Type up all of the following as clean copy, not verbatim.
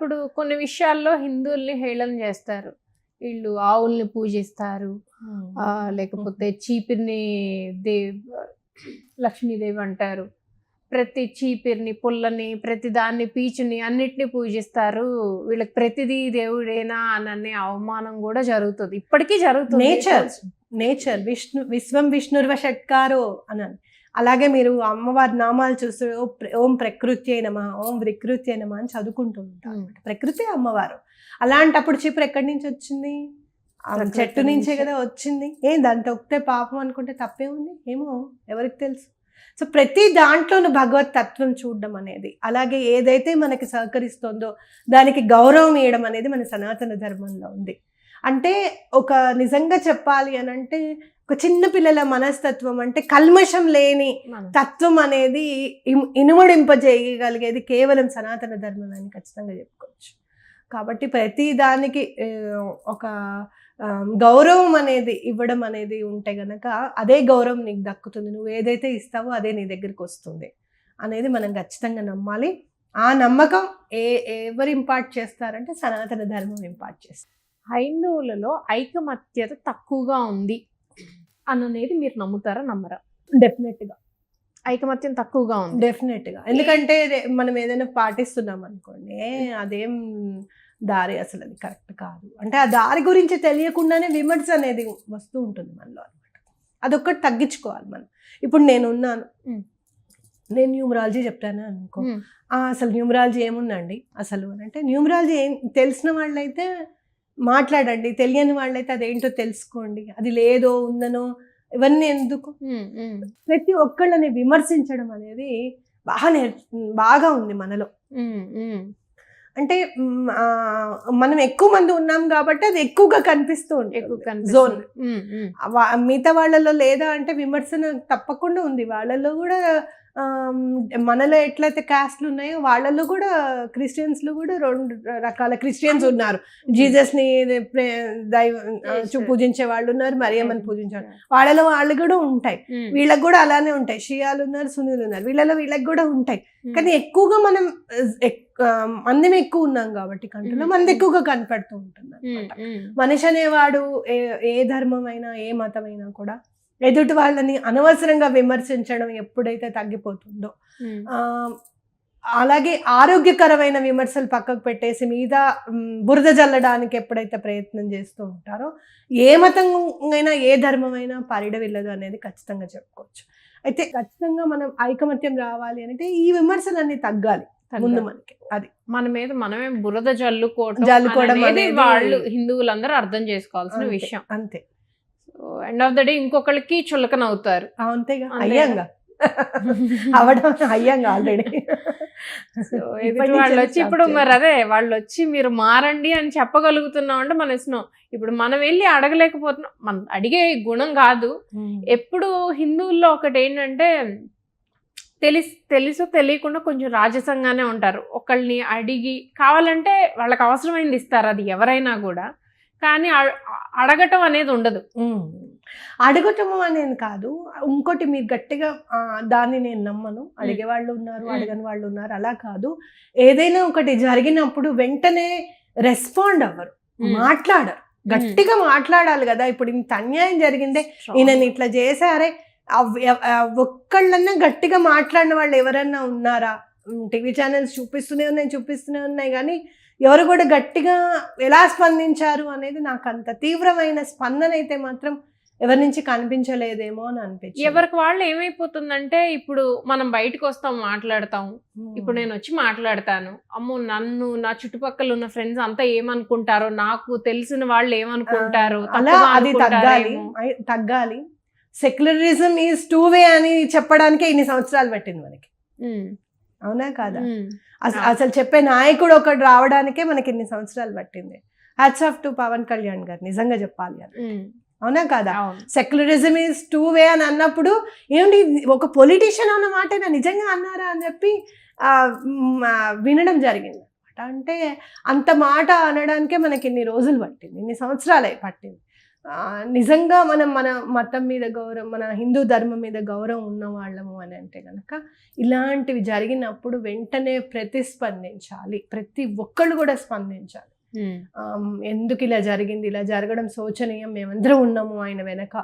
ఇప్పుడు కొన్ని విషయాల్లో హిందువుల్ని హేళన చేస్తారు. వీళ్ళు ఆవుల్ని పూజిస్తారు, లేకపోతే చీపిరిని లక్ష్మీదేవి అంటారు. ప్రతి చీపిరిని, పుల్లని, ప్రతి దాన్ని, పీచుని అన్నిటిని పూజిస్తారు. వీళ్ళకి ప్రతిదీ దేవుడేనా అనే అవమానం కూడా జరుగుతుంది, ఇప్పటికీ జరుగుతుంది. నేచర్ విశ్వం విష్ణుర్వ షట్కారో అన్నాను. అలాగే మీరు అమ్మవారి నామాలు చూస్తే ఓం ప్రకృత్యే నమః, ఓం వికృత్యే నమః అని చదువుకుంటూ ఉంటారు. ప్రకృతి అమ్మవారు. అలాంటప్పుడు చీపురు ఎక్కడి నుంచి వచ్చింది? చెట్టు నుంచే కదా వచ్చింది. దాన్ని తొక్కితే పాపం అనుకుంటే తప్పే ఉంది? ఏమో ఎవరికి తెలుసు. సో ప్రతి దాంట్లోనూ భగవత్ తత్వం చూడడం అనేది, అలాగే ఏదైతే మనకి సహకరిస్తుందో దానికి గౌరవం ఇవ్వడం అనేది మన సనాతన ధర్మంలో ఉంది. అంటే ఒక నిజంగా చెప్పాలి అని అంటే ఒక చిన్న పిల్లల మనస్తత్వం అంటే కల్మషం లేని తత్వం అనేది ఇనుమడింపజేయగలిగేది కేవలం సనాతన ధర్మం అని ఖచ్చితంగా చెప్పుకోవచ్చు. కాబట్టి ప్రతి దానికి ఒక గౌరవం అనేది ఇవ్వడం అనేది ఉంటే గనక అదే గౌరవం నీకు దక్కుతుంది. నువ్వు ఏదైతే ఇస్తావో అదే నీ దగ్గరికి వస్తుంది అనేది మనం ఖచ్చితంగా నమ్మాలి. ఆ నమ్మకం ఎవరు ఇంపార్ట్ చేస్తారంటే సనాతన ధర్మం ఇంపార్ట్ చేస్తారు. హైందవులలో ఐకమత్యత తక్కువగా ఉంది అనేది మీరు నమ్ముతారా, నమ్మరా? డెఫినెట్గా ఐకమత్యం తక్కువగా ఉంది, డెఫినెట్గా. ఎందుకంటే మనం ఏదైనా పాటిస్తున్నాం అనుకోండి, అదేం దారి అసలు అది కరెక్ట్ కాదు అంటే ఆ దారి గురించి తెలియకుండానే విమర్శ అనేది వస్తూ ఉంటుంది మనలో అనమాట. అదొక్కటి తగ్గించుకోవాలి మనం. ఇప్పుడు నేను న్యూమరాలజీ చెప్తాను అనుకో, అసలు న్యూమరాలజీ ఏముందండి అసలు అని అంటే, న్యూమరాలజీ తెలిసిన వాళ్ళైతే మాట్లాడండి, తెలియని వాళ్ళైతే అదేంటో తెలుసుకోండి. అది లేదో ఉందనో ఇవన్నీ ఎందుకు? ప్రతి ఒక్కళ్ళని విమర్శించడం అనేది బాగా ఉంది మనలో. అంటే మనం ఎక్కువ మంది ఉన్నాం కాబట్టి అది ఎక్కువగా కనిపిస్తూ ఉంటుంది జోన్. మిగతా వాళ్ళలో లేదా అంటే విమర్శన తప్పకుండా ఉంది. వాళ్ళలో కూడా మనలో ఎట్లయితే క్యాస్ట్లు ఉన్నాయో వాళ్ళలో కూడా క్రిస్టియన్స్లో కూడా 2 రకాల క్రిస్టియన్స్ ఉన్నారు. జీసస్ని పూజించే వాళ్ళు ఉన్నారు, మరియమ్మని పూజించే వాళ్ళలో వాళ్ళు కూడా ఉంటాయి. వీళ్ళకి కూడా అలానే ఉంటాయి. షియాలు ఉన్నారు, సున్నీలు ఉన్నారు, వీళ్ళకి కూడా ఉంటాయి. కానీ ఎక్కువగా మనం మంది ఎక్కువ ఉన్నాం కాబట్టి కంట్రీలో మంది ఎక్కువగా కనపడుతూ ఉంటుంది అనమాట. మనిషి అనేవాడు ఏ ధర్మమైనా ఏ మతమైనా కూడా ఎదుటి వాళ్ళని అనవసరంగా విమర్శించడం ఎప్పుడైతే తగ్గిపోతుందో, అలాగే ఆరోగ్యకరమైన విమర్శలు పక్కకు పెట్టేసి మీద బురద జల్లడానికి ఎప్పుడైతే ప్రయత్నం చేస్తూ ఉంటారో, ఏ మతం అయినా ఏ ధర్మమైనా పరిడవిల్లదు అనేది ఖచ్చితంగా చెప్పుకోవచ్చు. అయితే ఖచ్చితంగా మనం ఐకమత్యం రావాలి అంటే ఈ విమర్శలన్నీ తగ్గాలి ముందు మనకి. అది మన మీద మనమే బురద జల్లుకోవడం అనేది వాళ్ళు హిందువులందరూ అర్థం చేసుకోవాల్సిన విషయం. అంతే. ఎండ్ ఆఫ్ ద డే ఇంకొకరికి చులకన అవుతారు. అంతేగా, అయ్యంగా అవడం అయ్యంగా ఆల్రెడీ. వాళ్ళు వచ్చి ఇప్పుడు మరి అదే వాళ్ళు వచ్చి మీరు మారండి అని చెప్పగలుగుతున్నాం అంటే మన ఇష్టం. ఇప్పుడు మనం వెళ్ళి అడగలేకపోతున్నాం, మనం అడిగే గుణం కాదు. ఎప్పుడు హిందువుల్లో ఒకటి ఏంటంటే తెలుసు తెలియకుండా కొంచెం రాజసంగానే ఉంటారు. ఒకళ్ళని అడిగి కావాలంటే వాళ్ళకి అవసరమైంది ఇస్తారు, అది ఎవరైనా కూడా. కానీ అడగటం అనేది ఉండదు. అడగటం అనేది కాదు. ఇంకోటి మీరు గట్టిగా దాన్ని నేను నమ్మను. అడిగే వాళ్ళు ఉన్నారు, అడగని వాళ్ళు ఉన్నారు, అలా కాదు. ఏదైనా ఒకటి జరిగినప్పుడు వెంటనే రెస్పాండ్ అవ్వరు, మాట్లాడరు. గట్టిగా మాట్లాడాలి కదా. ఇప్పుడు ఇంత అన్యాయం జరిగిందే, ఈయనని ఇట్లా చేశారే, ఒక్కళ్ళన్నా గట్టిగా మాట్లాడిన వాళ్ళు ఎవరన్నా ఉన్నారా? టీవీ ఛానల్స్ చూపిస్తూనే ఉన్నాయి కానీ ఎవరు కూడా గట్టిగా ఎలా స్పందించారు అనేది నాకు అంత తీవ్రమైన స్పందన అయితే మాత్రం ఎవరి నుంచి కనిపించలేదేమో అని అనిపించింది. ఎవరికి వాళ్ళు ఏమైపోతుందంటే, ఇప్పుడు మనం బయటకు వస్తాం, మాట్లాడతాం. ఇప్పుడు నేను వచ్చి మాట్లాడతాను, అమ్మో నన్ను నా చుట్టుపక్కల ఉన్న ఫ్రెండ్స్ అంతా ఏమనుకుంటారో, నాకు తెలిసిన వాళ్ళు ఏమనుకుంటారో, అలా అది తగ్గాలి. సెక్యులరిజం ఈజ్ 2 వే అని చెప్పడానికే ఇన్ని సంవత్సరాలు పట్టింది మనకి, అవునా కాదా? అసలు చెప్పే నాయకుడు ఒకటి రావడానికే మనకి ఇన్ని సంవత్సరాలు పట్టింది. Hats off to Pawan Kalyan garu, నిజంగా చెప్పాలి అని. అవునా కాదా? సెక్యులరిజం ఈజ్ 2 వే అని అన్నప్పుడు ఏమిటి ఒక పొలిటీషియన్ అన్న మాటేనా నిజంగా అన్నారా అని చెప్పి వినడం జరిగింది అనమాట. అంటే అంత మాట అనడానికే మనకి ఇన్ని రోజులు పట్టింది, ఇన్ని సంవత్సరాలే పట్టింది. నిజంగా మనం మన మతం మీద గౌరవం, మన హిందూ ధర్మం మీద గౌరవం ఉన్న వాళ్ళము అని అంటే కనుక ఇలాంటివి జరిగినప్పుడు వెంటనే ప్రతిస్పందించాలి. ప్రతి ఒక్కళ్ళు కూడా స్పందించాలి. ఎందుకు ఇలా జరిగింది, ఇలా జరగడం శోచనీయం, మేమందరం ఉన్నాము ఆయన వెనక,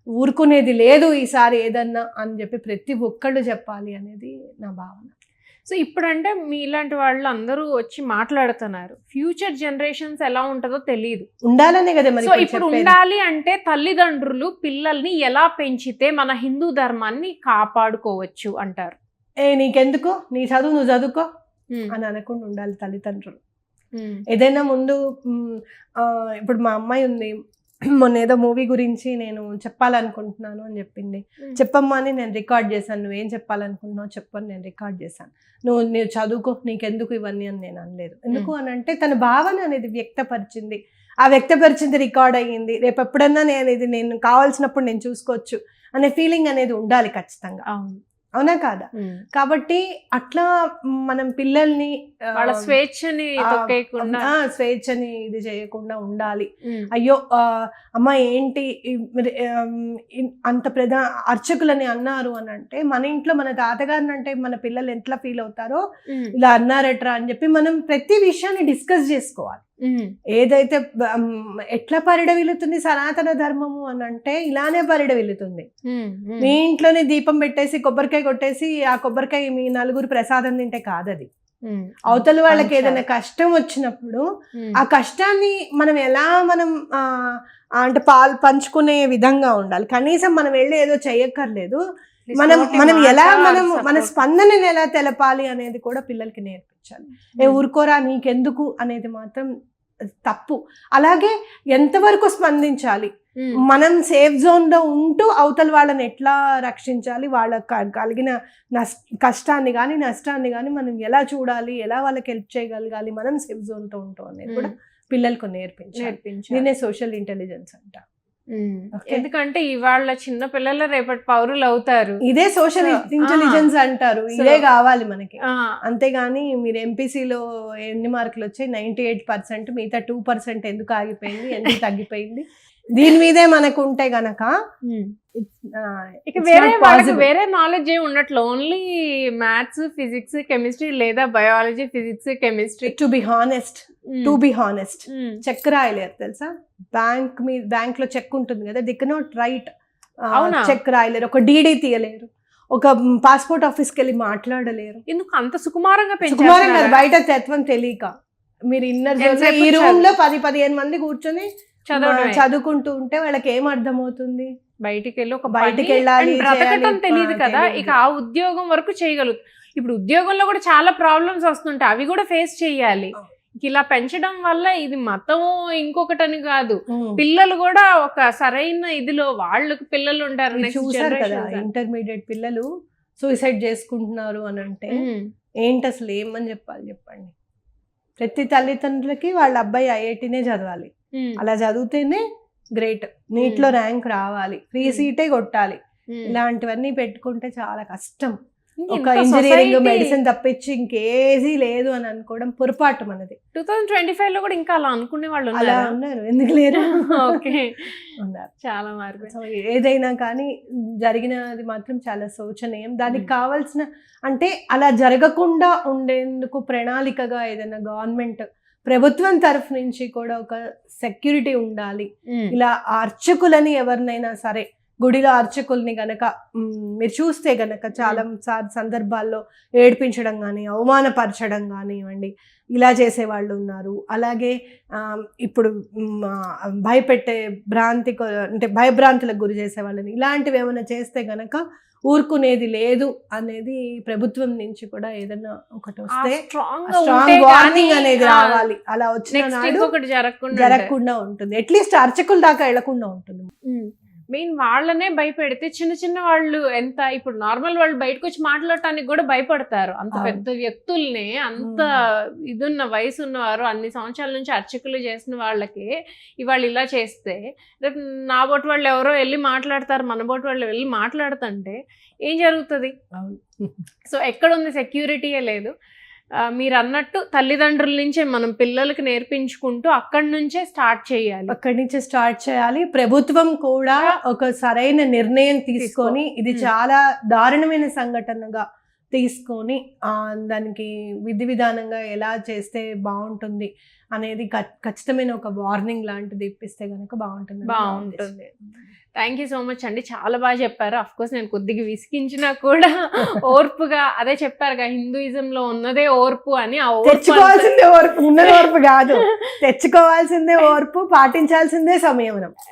ఊరుకునేది లేదు ఈసారి ఏదన్నా అని చెప్పి ప్రతి ఒక్కళ్ళు చెప్పాలి అనేది నా భావన. సో ఇప్పుడంటే మీ ఇలాంటి వాళ్ళు అందరూ వచ్చి మాట్లాడుతున్నారు, ఫ్యూచర్ జనరేషన్స్ ఎలా ఉంటుందో తెలియదు, ఉండాలనే కదా మరి. సో ఇప్పుడు ఉండాలి అంటే తల్లిదండ్రులు పిల్లల్ని ఎలా పెంచితే మన హిందూ ధర్మాన్ని కాపాడుకోవచ్చు అంటారు? నీకెందుకు, నీ చదువు నువ్వు చదువుకో అని అనకుండా ఉండాలి తల్లిదండ్రులు. ఏదైనా ముందు ఇప్పుడు మా అమ్మాయి ఉంది, మొన్న ఏదో మూవీ గురించి నేను చెప్పాలనుకుంటున్నాను అని చెప్పింది. చెప్పమ్మా అని నేను రికార్డ్ చేశాను. నువ్వేం చెప్పాలనుకుంటున్నావు చెప్పని నేను రికార్డ్ చేశాను. నువ్వు చదువుకో, నీకెందుకు ఇవన్నీ అని నేను అనలేదు. ఎందుకు అని అంటే తన భావన అనేది వ్యక్తపరిచింది, ఆ వ్యక్తపరిచింది రికార్డ్ అయ్యింది. రేపు ఎప్పుడన్నా నేను కావాల్సినప్పుడు నేను చూసుకోవచ్చు అనే ఫీలింగ్ అనేది ఉండాలి ఖచ్చితంగా. అవునా కాదా? కాబట్టి అట్లా మనం పిల్లల్ని వాళ్ళ స్వేచ్ఛని స్వేచ్ఛని ఇది చేయకుండా ఉండాలి. అయ్యో అమ్మ ఏంటి అంత అర్చకులని అన్నారు అని అంటే, మన ఇంట్లో మన తాతగారిని అంటే మన పిల్లలు ఎట్లా ఫీల్ అవుతారో, ఇలా అన్నారట్రా అని చెప్పి మనం ప్రతి విషయాన్ని డిస్కస్ చేసుకోవాలి. ఏదైతే ఎట్లా పరిడవిల్లుతుంది సనాతన ధర్మము అని అంటే ఇలానే పరిడవిల్లుతుంది. మీ ఇంట్లోనే దీపం పెట్టేసి కొబ్బరికాయ కొట్టేసి ఆ కొబ్బరికాయ మీ నలుగురు ప్రసాదం తింటే కాదది. అవతల వాళ్ళకి ఏదైనా కష్టం వచ్చినప్పుడు ఆ కష్టాన్ని మనం ఎలా అంటే పంచుకునే విధంగా ఉండాలి. కనీసం మనం వెళ్ళి ఏదో చెయ్యక్కర్లేదు, మనం ఎలా మన స్పందనని ఎలా తెలపాలి అనేది కూడా పిల్లలకి నేర్పించాలి. ఊరుకోరా నీకెందుకు అనేది మాత్రం తప్పు. అలాగే ఎంతవరకు స్పందించాలి, మనం సేఫ్ జోన్ లో ఉంటూ అవతల వాళ్ళని ఎట్లా రక్షించాలి, వాళ్ళకి కలిగిన కష్టాన్ని కానీ నష్టాన్ని కానీ మనం ఎలా చూడాలి, ఎలా వాళ్ళకి హెల్ప్ చేయగలగాలి, మనం సేఫ్ జోన్ తో ఉంటాం అనేది కూడా పిల్లలకు నేర్పించాలి. దీన్నే సోషల్ ఇంటెలిజెన్స్ అంట. ఎందుకంటే ఇవాళ చిన్న పిల్లలు రేపటి పౌరులు అవుతారు. ఇదే సోషల్ ఇంటెలిజెన్స్ అంటారు. ఇదే కావాలి మనకి. అంతేగాని మీరు ఎంపీసీలో ఎన్ని మార్కులు వచ్చాయి, 98%, మిగతా 2% ఎందుకు ఆగిపోయింది, ఎందుకు తగ్గిపోయింది, దీని మీదే మనకు ఉంటే గనక వేరే నాలెడ్జ్ ఏమి ఉండట్లేదు. ఓన్లీ మ్యాథ్స్, ఫిజిక్స్, కెమిస్ట్రీ లేదా biology, physics, chemistry. To be honest cheque రాయలేరు తెలుసా. బ్యాంక్ లో చెక్ ఉంటుంది కదా, ది కెనాట్ రైట్ చెక్ రాయలేరు, ఒక డీడీ తీయలేరు, ఒక పాస్పోర్ట్ ఆఫీస్కి వెళ్ళి మాట్లాడలేరు. ఎందుకు అంత సుకుమారంగా సుకుమారం కాదు, బయట తత్వం తెలియక. మీరు ఈ రూమ్ లో 10-15 మంది కూర్చొని చదువుకుంటూ ఉంటే వాళ్ళకి ఏం అర్థమవుతుంది? బయటికి వెళ్ళాలి, బ్రతకటం తెలియదు కదా. ఇక ఆ ఉద్యోగం వరకు చేయగలుగుతాం. ఇప్పుడు ఉద్యోగంలో కూడా చాలా ప్రాబ్లమ్స్ వస్తుంటాయి, అవి కూడా ఫేస్ చేయాలి. ఇలా పెంచడం వల్ల ఇది మతం ఇంకొకటని కాదు, పిల్లలు కూడా ఒక సరైన ఇదిలో వాళ్ళకి పిల్లలు ఉంటారు. చూసారు కదా ఇంటర్మీడియట్ పిల్లలు సూసైడ్ చేసుకుంటున్నారు అని అంటే ఏంటి అసలు ఏమని చెప్పండి. ప్రతి తల్లిదండ్రులకి వాళ్ళ అబ్బాయి ఐఐటీనే చదవాలి, అలా చదివితేనే గ్రేట్, నీట్లో ర్యాంక్ రావాలి, ఫ్రీ సీటే కొట్టాలి. ఇలాంటివన్నీ పెట్టుకుంటే చాలా కష్టం. ఒక ఇంజనీరింగ్, మెడిసిన్ తప్పించి ఇంకేజీ లేదు అని అనుకోవడం పొరపాటు మనది. 2025 లో కూడా ఇంకా అలా అనుకునే వాళ్ళు అలా ఉన్నారు, ఎందుకు లేరు? ఉన్నారు చాలా మార్పు. ఏదైనా కానీ జరిగినది మాత్రం చాలా శోచనీయం. దానికి కావాల్సిన అంటే అలా జరగకుండా ఉండేందుకు ప్రణాళికగా ఏదైనా గవర్నమెంట్ ప్రభుత్వం తరఫు నుంచి కూడా ఒక సెక్యూరిటీ ఉండాలి. ఇలా అర్చకులని ఎవరినైనా సరే, గుడిలో అర్చకుల్ని గనక మీరు చూస్తే గనక చాలా సందర్భాల్లో ఏడిపించడం కానీ, అవమానపరచడం కానివ్వండి, ఇలా చేసేవాళ్ళు ఉన్నారు. అలాగే ఇప్పుడు భయపెట్టే భయభ్రాంతులకు గురి చేసే వాళ్ళని, ఇలాంటివి ఏమైనా చేస్తే గనక ఊరుకునేది లేదు అనేది ప్రభుత్వం నుంచి కూడా ఏదైనా ఒకటి వస్తే స్ట్రాంగ్ వార్నింగ్ అనేది రావాలి. అలా వచ్చిన నాడు జరగకుండా ఉంటుంది, అట్లీస్ట్ అర్చకుల దాకా వెళ్లకుండా ఉంటుంది. మెయిన్ వాళ్ళనే భయపెడితే చిన్న చిన్న వాళ్ళు ఎంత ఇప్పుడు నార్మల్ వాళ్ళు బయటకు వచ్చి మాట్లాడటానికి కూడా భయపడతారు. అంత పెద్ద వ్యక్తుల్ని, అంత ఇదున్న వయసు ఉన్నవారు, అన్ని సంవత్సరాల నుంచి అర్చకులు చేసిన వాళ్ళకి ఇవాళ ఇలా చేస్తే రేపు నా బోటి వాళ్ళు ఎవరో వెళ్ళి మాట్లాడతారు, మన బోటి వాళ్ళు వెళ్ళి మాట్లాడుతుంటే ఏం జరుగుతుంది? సో ఎక్కడుంది సెక్యూరిటీయే లేదు. మీరు అన్నట్టు తల్లిదండ్రుల నుంచే మనం పిల్లలకి నేర్పించుకుంటూ అక్కడి నుంచే స్టార్ట్ చేయాలి. అక్కడి నుంచి స్టార్ట్ చేయాలి. ప్రభుత్వం కూడా ఒక సరైన నిర్ణయం తీసుకొని ఇది చాలా దారుణమైన సంఘటనగా తీసుకొని దానికి విధి విధానంగా ఎలా చేస్తే బాగుంటుంది అనేది ఖచ్చితమైన ఒక వార్నింగ్ లాంటిది ఇప్పిస్తే కనుక బాగుంటుంది. థ్యాంక్ యూ సో మచ్ అండి, చాలా బాగా చెప్పారు. అఫ్ కోర్స్ నేను కొద్దిగా విసిగించినా కూడా ఓర్పుగా అదే చెప్పారుగా, హిందూయిజం లో ఉన్నదే ఓర్పు అని. ఆ తెచ్చుకోవాల్సిందే ఓర్పు, ఉన్నది ఓర్పు కాదు, తెచ్చుకోవాల్సిందే ఓర్పు, పాటించాల్సిందే సంయమనం.